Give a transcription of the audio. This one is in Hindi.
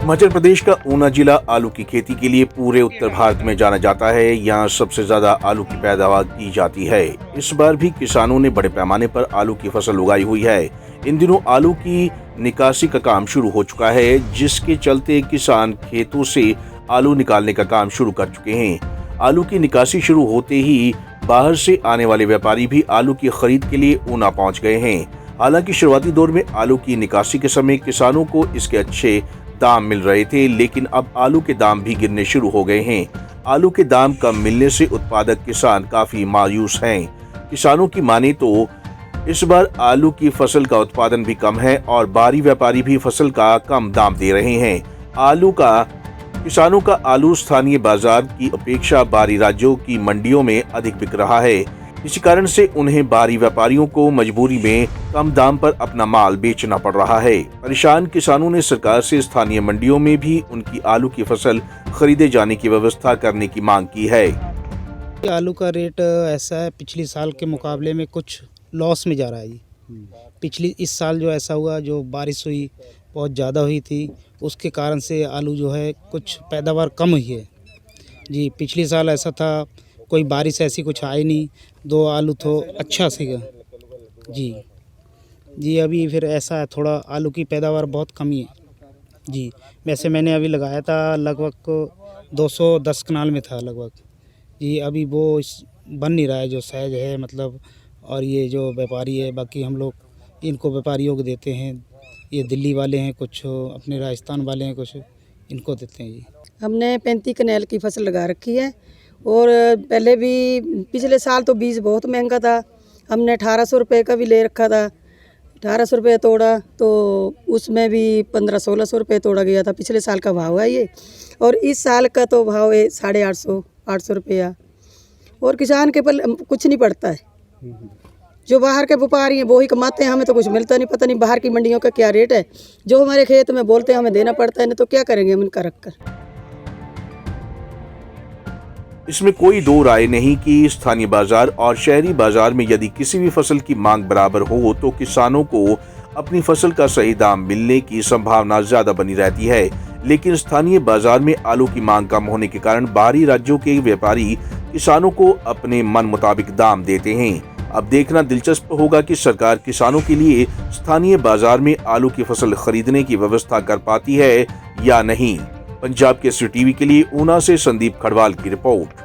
हिमाचल प्रदेश का ऊना जिला आलू की खेती के लिए पूरे उत्तर भारत में जाना जाता है। यहाँ सबसे ज्यादा आलू की पैदावार की जाती है। इस बार भी किसानों ने बड़े पैमाने पर आलू की फसल उगाई हुई है। इन दिनों आलू की निकासी का काम शुरू हो चुका है, जिसके चलते किसान खेतों से आलू निकालने का काम शुरू कर चुके हैं। आलू की निकासी शुरू होते ही बाहर से आने वाले व्यापारी भी आलू की खरीद के लिए ऊना पहुंच गए हैं। हालांकि शुरुआती दौर में आलू की निकासी के समय किसानों को इसके अच्छे दाम मिल रहे थे, लेकिन अब आलू के दाम भी गिरने शुरू हो गए हैं। आलू के दाम कम मिलने से उत्पादक किसान काफी मायूस हैं। किसानों की माने तो इस बार आलू की फसल का उत्पादन भी कम है और बाहरी व्यापारी भी फसल का कम दाम दे रहे हैं। किसानों का आलू स्थानीय बाजार की अपेक्षा बाहरी राज्यों की मंडियों में अधिक बिक रहा है। इसी कारण से उन्हें बाहरी व्यापारियों को मजबूरी में कम दाम पर अपना माल बेचना पड़ रहा है। परेशान किसानों ने सरकार से स्थानीय मंडियों में भी उनकी आलू की फसल खरीदे जाने की व्यवस्था करने की मांग की है। आलू का रेट ऐसा है, पिछले साल के मुकाबले में कुछ लॉस में जा रहा है जी। इस साल जो ऐसा हुआ, जो बारिश हुई बहुत ज़्यादा हुई थी, उसके कारण से आलू जो है कुछ पैदावार कम हुई है जी। पिछले साल ऐसा था, कोई बारिश ऐसी कुछ आई नहीं, दो आलू तो अच्छा सीगा जी। अभी फिर ऐसा है, थोड़ा आलू की पैदावार बहुत कमी है जी। वैसे मैंने अभी लगाया था लगभग 210 कनाल में था लगभग जी। अभी वो बन नहीं रहा है जो सहज है, मतलब। और ये जो व्यापारी है, बाकी हम लोग इनको व्यापारियों को देते हैं। ये दिल्ली वाले हैं, कुछ अपने राजस्थान वाले हैं, कुछ इनको देते हैं जी। हमने 35 कनाल की फसल लगा रखी है और पहले भी पिछले साल तो बीज बहुत महंगा था। हमने 1800 रुपये का भी ले रखा था, 1800 रुपये तोड़ा, तो उसमें भी 1500-1600 रुपये तोड़ा गया था। पिछले साल का भाव है ये, और इस साल का तो भाव है 850 रुपया। और किसान के पर कुछ नहीं पड़ता है। जो बाहर के व्यापारी हैं वो ही कमाते हैं, हमें तो कुछ मिलता नहीं। पता नहीं बाहर की मंडियों का क्या रेट है, जो हमारे खेत में बोलते हैं हमें देना पड़ता है, नहीं तो क्या करेंगे हम इनका रखकर। इसमें कोई दो राय नहीं कि स्थानीय बाजार और शहरी बाजार में यदि किसी भी फसल की मांग बराबर हो तो किसानों को अपनी फसल का सही दाम मिलने की संभावना ज्यादा बनी रहती है। लेकिन स्थानीय बाजार में आलू की मांग कम होने के कारण बाहरी राज्यों के व्यापारी किसानों को अपने मन मुताबिक दाम देते हैं। अब देखना दिलचस्प होगा कि सरकार किसानों के लिए स्थानीय बाजार में आलू की फसल खरीदने की व्यवस्था कर पाती है या नहीं। पंजाब केसरी टीवी के लिए ऊना से संदीप खड़वाल की रिपोर्ट।